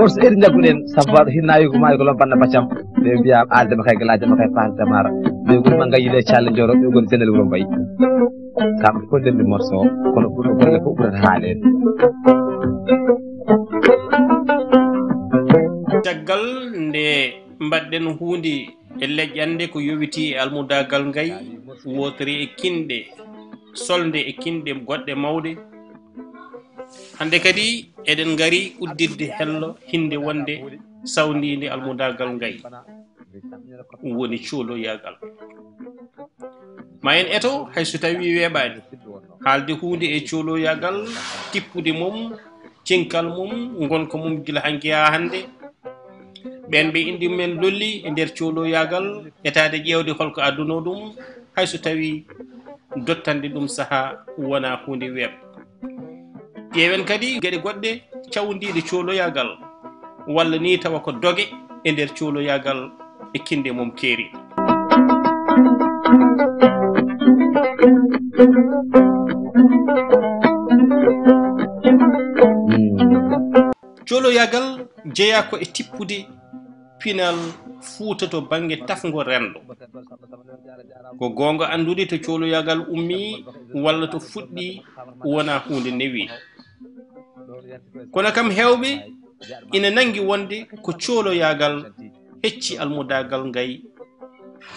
morso eri jagguɗen sabbaɗo hinnayi ko maayi ko lompanna baccam ɓe mbiya aldema kay galaadema kay falde mara ɓe goni ma gayile calle joro ɓe goni senel wuuro mbayi kamɓe fof ndendi morso o kono ɓurɗo golle fof ɓurata haalede caggal nde mbaɗɗen hunde e leƴƴande ko yowiti e almudagal ngay wotori e kinɗe solde e kinɗe goɗɗe mawɗe hande kadi eɗen gari uddirde hello hinde wonde sawnide almudagal ngay woni cooloyagal ma en eto hayso tawi weeɓani haalde hunde e cooloyagal tippude mum cinkal mum gonka mum gila hanki ha hande ɓen ɓe indi men lolli e nder cooloyagal etade ƴewde holko adduno ɗum hayso tawi dottande ɗum saaha wona hunde weeɓ ƴeewen kadi gueɗe goɗɗe cawdiɗe cooloyagal walla ni tawa ko doge e nder cooloyagal e kinde mum keeri cooloyagal jeeya ko e tippude pinal Fuuta to bange tafgo rendo ko gonga andude to cooloyagal ummi walla to fuɗɗi wona hunde newi kono kam hewɓe ina nangi wonde ko cooloyagal hecci almudagal ngay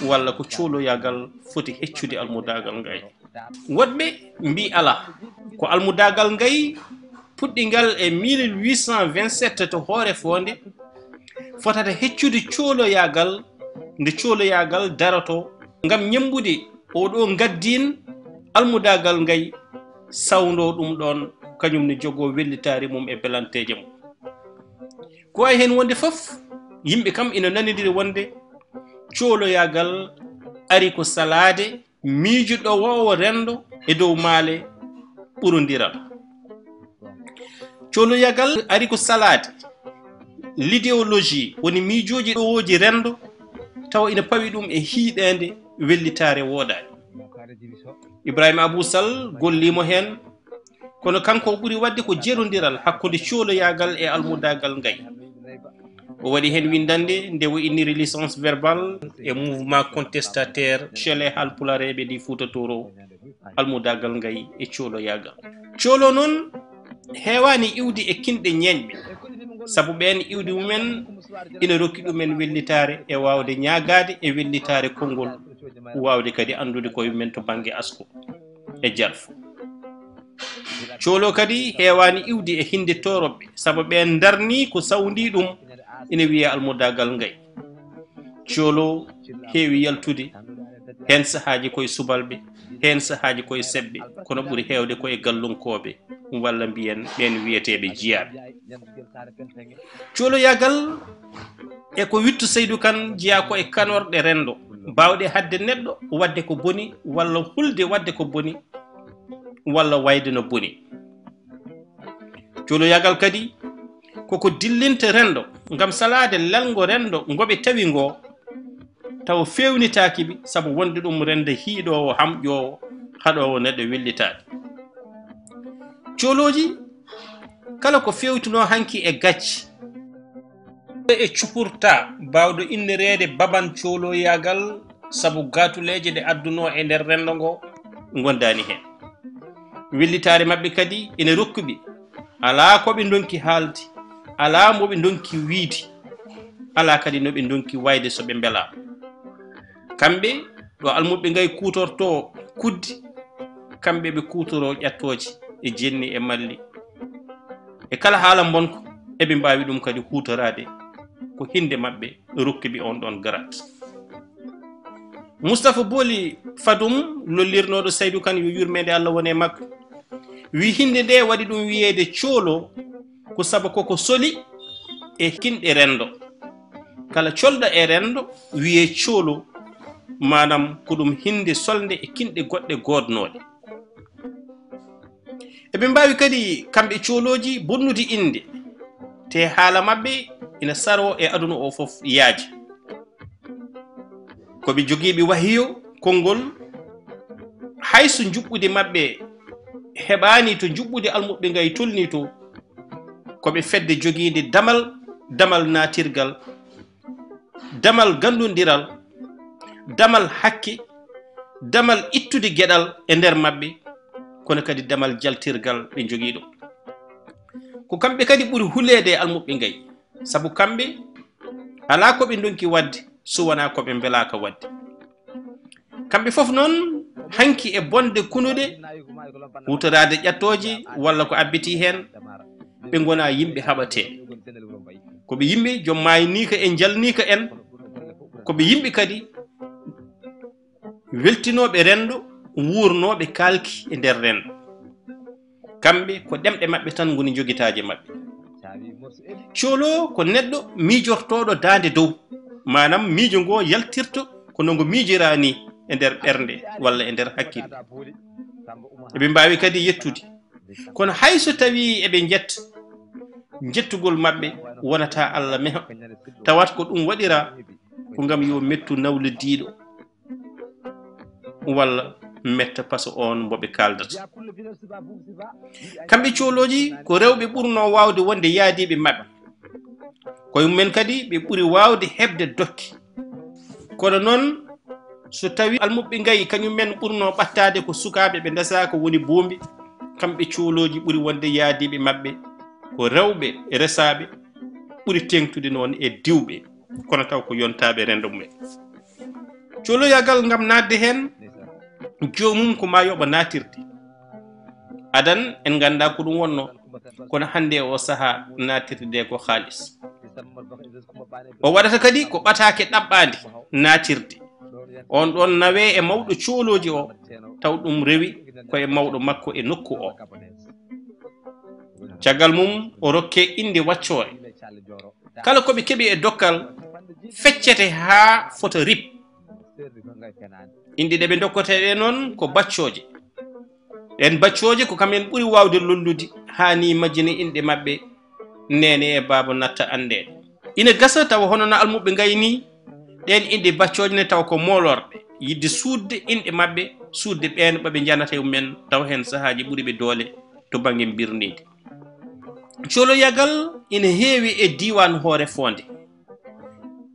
walla ko cooloyagal foti heccude almudagal ngay woɗɓe mbi ala ko almudagal ngay puɗɗingal e 1827 to hoore fonde fotata heccude cooloyagal nde cooloyagal daroto ngam ñembude oɗo gaddin almudagal ngay sawndo ɗum ɗon kañum ne jogo wellitare mum e belanteje mum ko way hen wonde fof yimɓe kam ina nanidiri wonde cooloyagal ari ko salade miijuɗo wowo rendo e dow maale ɓurodiral cooloyagal ari ko salade l'idéologie woni miijoji ɗowoji rendo taw ina pawi ɗum e hiiɗede wellitare woɗani Ibrahima Abou Sall gollimo hen kono kanko ɓuri wadde ko jerodiral hakkude cooloyagal e almudagal ngay o waɗi hen windande nde o inniri licence verbal e mouvement contestataire chez les halpulareɓe ɗi Fuuta Tooro almudagal ngay e cooloyagal coolo noon hewani iwdi e kinɗe ñeñɓe saabu ɓen iwdi mumen ina rokki ɗumen wellitare e wawde ñagade e wellitare konngol wawde kadi andude koye men to banggue asko e jalfo coolo kadi hewani iwdi e hinde toroɓɓe saabu ɓen darni ko sawdi ɗum ina wiye almudagal ngay coolo heewi yaltude hen sahaji koye subalɓe hen sahaji koye seɓɓe kono ɓuuri hewde koye gallunkoɓe walla mbiyen ɓen wiyeteɓe jiyaɓe cooloyagal eko wittu Seydou Kane jeeya ko e kanorɗe rendo bawɗe hadde neɗɗo wadde ko boni walla hulde wadde ko boni walla wayde no boni cooloyagal kadi koko dillinta rendo ngam salade lalgo rendo ngoɓe tawi ngo taw fewnitakiɓe saabu wonde ɗum rende hiiɗowo hamƴowo haɗowo neɗɗo wellitade cooloji kala ko fewtino hanki e gacci e cupurta bawɗo innirede baban cooloyagal saabu gatuleje ɗe adduno e nder rendo ngo gondani hen wellitare mabɓe kadi ene rokkuɓe ala koɓe donki haalde ala moɓe donki wiide ala kadi noɓe donki wayde soɓe beela kamɓe ɗo almuɓe ngay kutorto kuddi kamɓe ɓe kutoro ƴattoje e jenni e malli e kala haala bonko eɓe mbawi ɗum kadi hutorade ko hinde mabɓe rokkiɓe on ɗon garat Moustapha Booli Fadum lollirnoɗo Seydou Kane yo yurmede Allah wone makko wi hinde nde waɗi ɗum wiyede coolo ko saabu koko soli e kinɗe rendo kala colɗo e rendo wiye coolo manam ko ɗum hinde solde e kinɗe goɗɗe godnoɗe eɓe mbawi kadi kamɓe cooloji bonnude inde te haala maɓɓe ina saro e aduna o fof yaaji koɓe jogiiɓe wahiyo konngol hayso juɓɓude maɓɓe heɓaani to juɓɓude almuɓɓe ngay tolni to koɓe fedde jogiide damal naatirgal damal gandundiral damal hakke damal ittude geɗal e nder maɓɓe kono kadi damal jaltirgal ɓe jogii ɗum ko kamɓe kadi ɓuri huleede e almuɓɓe ngay sabu kamɓe alaa ko ɓe ndonki wadde so wonaa ko ɓe mbelaaka wadde kamɓe fof noon hanki e bonde kunude hutoraade ƴattooje walla ko abbitii heen ɓe ngonaa yimɓe haɓatee ko ɓe yimɓe jom maayniika en jalniika en ko ɓe yimɓe kadi weltinooɓe renndo wuurnooɓe kaalki e nder renndo kamɓe ko ɗemɗe maɓɓe tan ngoni jogitaaje maɓɓe coolo ko neɗɗo miijortooɗo daande dow manam miijo ngo yaltirto ko no ngo miijiraa ni e nder ɓernde walla e nder hakkille eɓe mbaawi kadi yettude kono hay so tawii eɓe jetta jettugol maɓɓe wonata Allah meho tawat ko ɗum waɗira ko ngam yo mettu nawlodiiɗo walla metta paso on mbo ɓe kaaldata kamɓe coolooji ko rewɓe ɓurnoo waawde wonde yaadiiɓe maɓɓe koye mumen kadi ɓe ɓuri waawde heɓde dokke kono noon so tawii almuɓɓe ngayi kañumen ɓurnoo ɓattaade ko sukaaɓe ɓe ndesaaka woni boombi kamɓe coolooji ɓuri wonde yaadiiɓe maɓɓe ko rewɓe e resaaɓe ɓuri teŋtude noon e diwɓe kono taw ko yontaaɓe renndo mumen cooloyagal ngam naatde heen joomum ko maa yoɓa naatirde adan en nganndaa ko ɗum wonno kono hannde o sahaa naatirde nde ko haalis o waɗata kadi ko ɓataake ɗaɓɓaandi naatirde on ɗon nawee e mawɗo coolooji o taw ɗum rewi koye mawɗo makko e nokku o caggal mum o rokke inde waccoore kala ko ɓe keɓi e dokkal feccete haa fota rip inde ɗe ɓe dokkoteɗe noon ko baccooje ɗen baccooje ko kamen ɓuri waawde lollude haani majjini inɗe maɓɓe nene e baaba natta anndede ina gasa tawa hono no almuɓe ngayni ɗen inɗe baccooje ne taw ko moolorɓe yidde suudde inɗe maɓɓe suudde ɓeen ɓaɓe janata e mumen taw heen sahaaji ɓuri ɓe doole to baŋnge mbirniide cooloyagal ina heewi e diiwan hoore foonde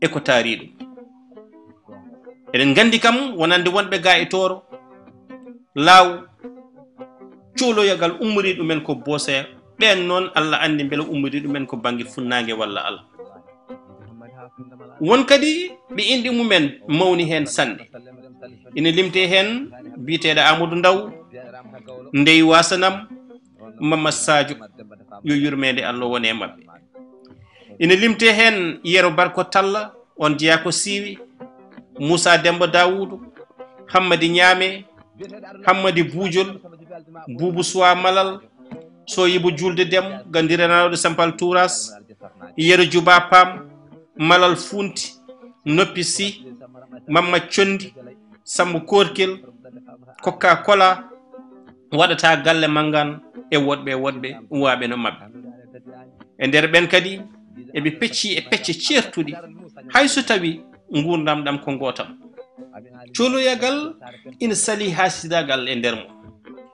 e ko taari ɗum eɗen nganndi kam wonande wonɓe gaa e tooro laaw cooloyagal ummorii ɗumen ko booseya ɓeen noon Allah anndi mbele ummorii ɗumen ko baŋnge funnaange walla Allah won kadi ɓe inɗe mumen mawni heen sanne ina limtee heen biyeteeɗo Amadou Ndaw Ndey Wasanam Mamad Sadio yo yurmeende Allah woni e maɓɓe ina limtee heen Yero Barko Talla on jeyaa ko siiwi Moussa Demba Dawoudou Hammadi Ñaame Hammadi Buujol Boubou Sowa Malal Soyibo Julde Dem gandiranaaɗo Sampal Touras Yero Juba Pam Malal Funti Noppi Sy Mamma Condi Sambo Korkel Kokka Kola waɗata galle mangan e woɗɓe uwaaɓe no maɓɓe e nder ɓen kadi eɓe pecci e pecce ceertuɗi hay so tawi ngurdam ɗam ko gootam cooloyagal ina sali haasidagal e nder mum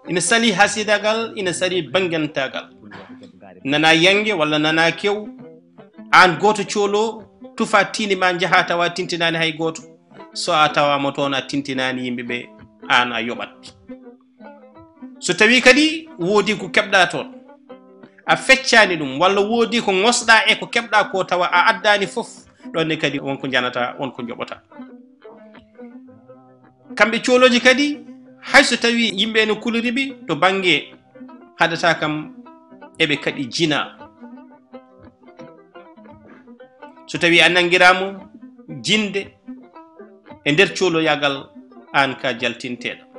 ina sali haasidagal ina sali bangantagal nana yange walla nana kew an gooto coolo tufa tini ma jaha tawa tintinani hay gooto so a tawama toon a tintinani yimɓe ɓe an a yoɓat so tawi kadi woodi ko keɓɗa toon a feccani ɗum walla woodi ko ŋosɗa e ko keɓɗa ko tawa a addani fof ɗonne kadi wonko janata wonko joɓota kamɓe cooloji kadi hayso tawi yimɓe no kuloriɓe to bange haɗata kam eɓe kadi jina so tawi a nangiramo jinde e nder cooloyagal an ka jaltinteɗo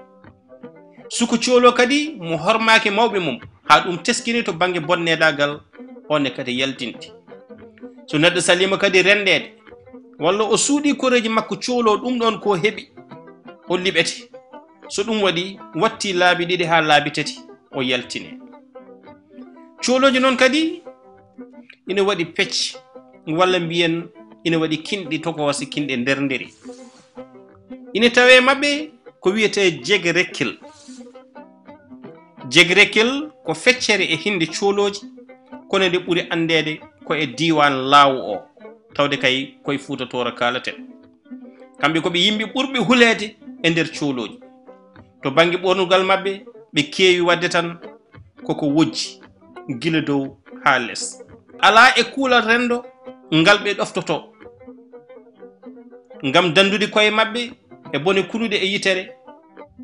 suko coolo kadi mo hormaki mawɓe mum ha ɗum teskini to bange bonneɗagal onne kadi yaltinti so neɗɗo salima kadi rendede walla o suuɗi koreji makko coolo ɗum ɗon ko heɓi o liɓete so ɗum waɗi watti laabi ɗiɗi ha laabi tati o yaltine cooloji noon kadi ina waɗi pecc walla mbiyen ina waɗi kinɗi tokosi kinɗe nder nderi ina tawe maɓɓe ko wiyete jegrekil jegrekil ko feccere e hinde cooloji kono nde ɓuri andede ko e diwan laawu o tawde kay koye fuutatora kalaten kamɓe koɓe yimɓe ɓurɓe hulede e nder cooloji to banggue ɓornugal maɓɓe ɓe keewi wadde tan koko wojji gila dow ha less ala e kuulal rendo ngal ɓe ɗoftoto ngam dandude koye maɓɓe e bone kunude e yitere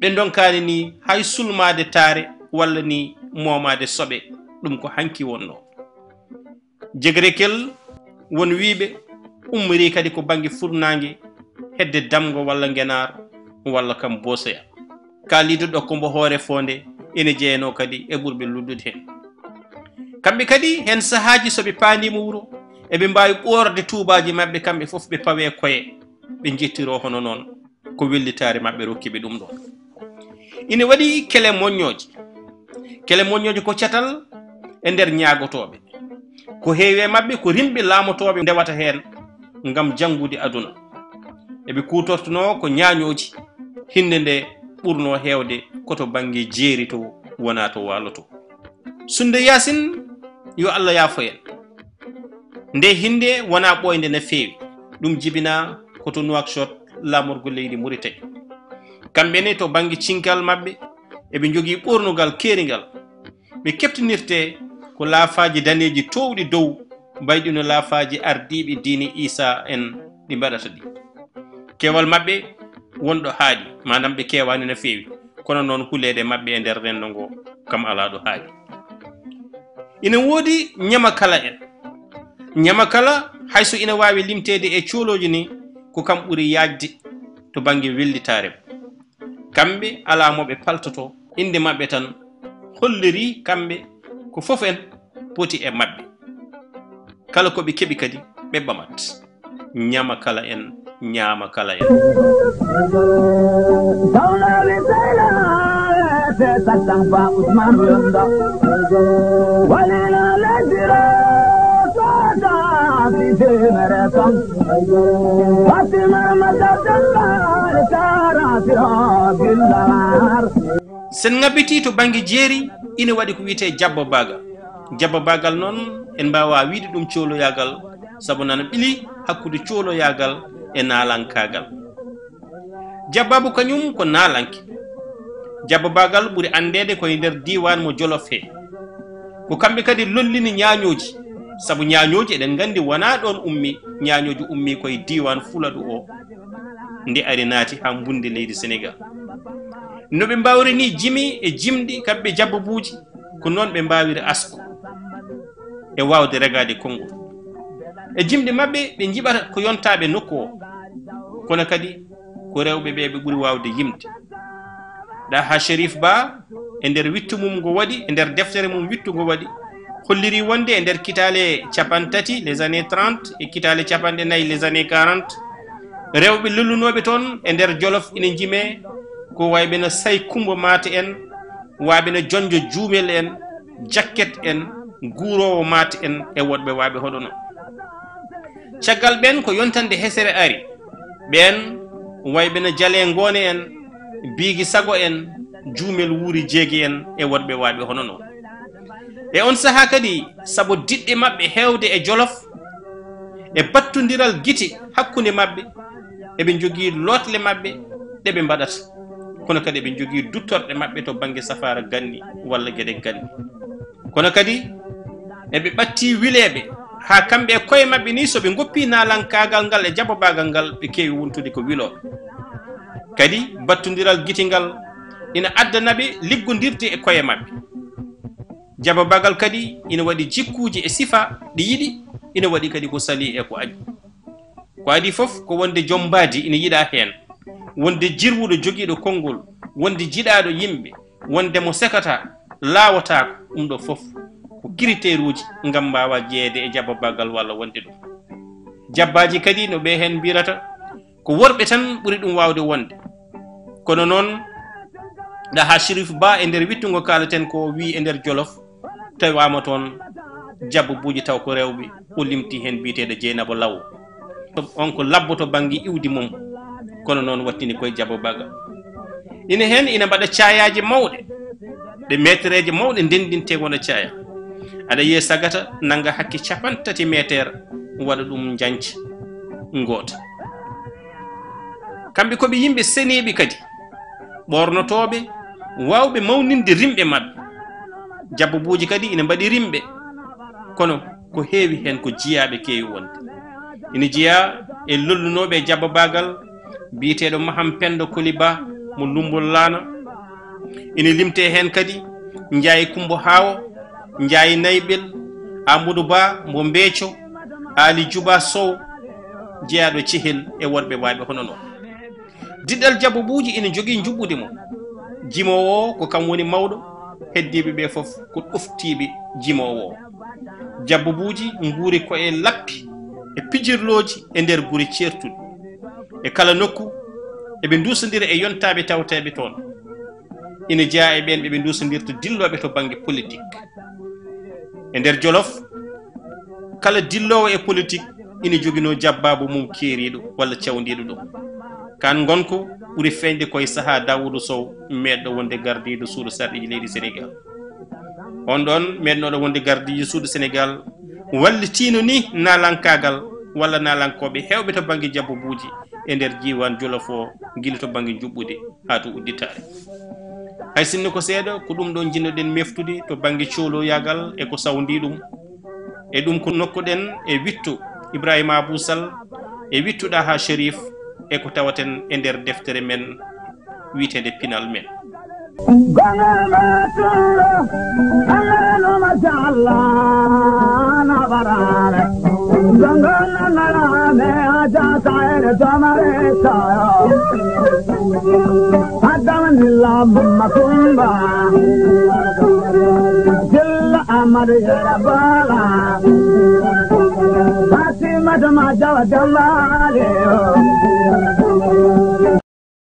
ɓe donkani ni hay sulmade taare walla ni momade soɓe ɗum ko hanki wonno jegrekel won wiɓe ummori kadi ko banggue furnangue hedde damgo walla ngenar walla kam bosoya kalido ɗokko mbo hoore fonde ene jeeyano kadi e ɓurɓe luddude hen kamɓe kadi hen sahaji soɓe pandima wuuro eɓe mbawi ɓorde tubaji mabɓe kamɓe foof ɓe pawe koye ɓe jettiro hono noon ko wellitare mabɓe rokkiɓe ɗum ɗon ina waɗi kele moñoji ko catal e nder ñagotoɓe ko heewe mabɓe ko rimɓe laamotoɓe ndewata hen ngam janggude aduna eɓe kutortuno ko ñañoji hinde nde ɓurno hewde koto banggue jeeri to wona to waalo to sunde yasin yo Allah yaafo en nde hinde wona ɓoyde no feewi ɗum jibina koto Nouakchott lamorgo leydi Mauritanie kamɓene to banggue cinkal mabɓe eɓe jogui ɓornugal keerigal ɓe keftinirte ko laafaji daneji towɗi dow mbayɗino laafaji ardiɓe diine Isa en ɗi mbaɗata ɗi kewal mabɓe wonɗo haaɗi manam ɓe kewani no feewi kono noon hulede mabɓe e nder rendo ngo kam ala ɗo haaɗi ina woodi ñama kala hayso ina wawi limtede e cooloji ni ko kam ɓuuri yajde to banggue wellitare kamɓe ala moɓe paltoto inde mabɓe tan holliri kamɓe ko fof en poti e mabɓe kala koɓe keeɓi kadi ɓe ɓamat ñama kala en sen ngabbiti to banggue jeeri ina waɗi ko wiyete jabba bagal noon en mbawa wiide ɗum cooloyagal saabu nana ɓiili hakkude cooloyagal e nalankagal jabbabu kañum ko nalanke jabba bagal ɓuuri andede koye nder diwan mo Jolof he ko kamɓe kadi lollini ñañoji saabu ñañoji eɗen gandi wona ɗon ummi ñañoji ummi koye diwan Fuladu o nde ari naati ha bunde leydi Sénégal no ɓe mbawri ni jimi e jimɗi kamɓe jabbabuji ko noon ɓe mbawiri asko e wawde regade konngol e jimɗi mabɓe ɓe jiɓata ko yontaɓe nokku o kono kadi ko rewɓe ɓe ɓuuri wawde yimde ɗa ha Cherif Ba e nder wittu mum ngo waɗi e nder deftere mum wittu ngo waɗi holliri wonde e nder kitale capantati les années 30 e kitale capanɗe nayyi les années 40 rewɓe lellunoɓe toon e nder Jolof ina jime ko wayɓe no Say Kumba Maate en waɓe no Jonjo Juumel en Jakket en Guurowo Maate en e woɗɓe waɓe hoɗono caggal ɓen ko yontande hesere ari ɓen wayɓe no Jale Ngoone en Biigi Sago en Juumel Wuuri Jeegi en e woɗɓe waɓe hono noon e on saaha kadi saabu diɗɗe mabɓe hewde e Jolof e battodiral guite hakkude mabɓe eɓe jogui lotle mabɓe ɗeɓe mbaɗata kono kadi eɓe jogui duttorɗe mabɓe to banggue safara ganni walla gueɗe ganni kono kadi eɓe ɓatti wileɓe ha kamɓe e koye mabɓe ni soɓe goppi nalankagal ngal e jabba bagal ngal ɓe kewi wontude ko wiloɓe kadi battodiral guite ngal ina addanaɓe liggodirde e koye mabɓe jabba bagal kadi ina waɗi jikkuji e sifa ɗi yiɗi ina waɗi kadi ko sali e ko aji ko adi foof ko wonde jombadi ina yiɗa hen wonde jirwuɗo joguiɗo konngol wonde jiɗaɗo yimɓe wonde mo sekata lawatako ɗum ɗo foof ko critére uji ngam mbawa jeeyede e jabba bagal walla wonde ɗum jabbaji kadi no ɓe hen mbirata ko worɓe tan ɓuuri ɗum wawde wonde kono noon ɗa ha Cherif Ba e nder wittugo kalaten ko wi e nder Jolof tawama toon jabbuji taw ko rewɓe o limti hen biyeteɗo Dieynaba Law on ko labboto banggue iwdi mum kono noon wattini koye Jabba Bagal ina hen ina mbaɗa cayaji mawɗe ɗe métreji mawɗe ndendinte wona caya aɗa yiya sagata nanga hakke 30 métre waɗa ɗum janca goota kamɓe koɓe yimɓe seneɓe kadi ɓornotoɓe wawɓe mawninde rimɓe mabɓe jabbobuji kadi ina mbaɗi rimɓe kono ko heewi hen ko jiyaɓe keewi wonde ina jeeya e lollunoɓe Jabba Bagal biyeteɗo Maham Penda Koliba mo Lumbol Lana ina limte hen kadi Ndiaye Kumbo Hawo Ndiaye Naybel Amadou Ba mo Mbeeco Ali Djuba Sow jeeyaɗo Cihel e worɓe waɓe hono noon diɗɗal jabbobuji ina jogui jubbude mum jimowo ko kam woni mawɗo heddiɓe ɓe foof ko ɗoftiɓe jimowo jabbobuji guuri koye lappi e pijirloji e nder guuri certuɗi e kala nokku eɓe dusodira e yontaɓe tawteɓe toon ina jeeya e ɓen ɓeɓe dusodirta dilloɓe to banggue politique e nder Jolof kala dillowo e politique ina joguino jabbabu mum keeriɗo walla cawdiɗo ɗum kan gonko ɓuuri feñde koye saaha Dawoudou Sow meɗɗo wonde gardiɗo suudu sarɗiji leydi Sénégal on ɗon meɗnoɗo wonde gardiɗo suudu Sénégal wallitino ni nalankagal walla nalankoɓe hewɓe to banggue jabbobuji e nder diwan Jolof o guila to banggue juɓɓude ha to udditare hay sinno ko seeɗa ko ɗum ɗon jinnoɗen meftude to banggue cohloyagal e ko sawdi ɗum e ɗum ko nokkuɗen e wittu Ibrahima Abou Sall e wittuɗa ha Chérif e ko tawaten e nder deftere men wiitede pinal men Fatima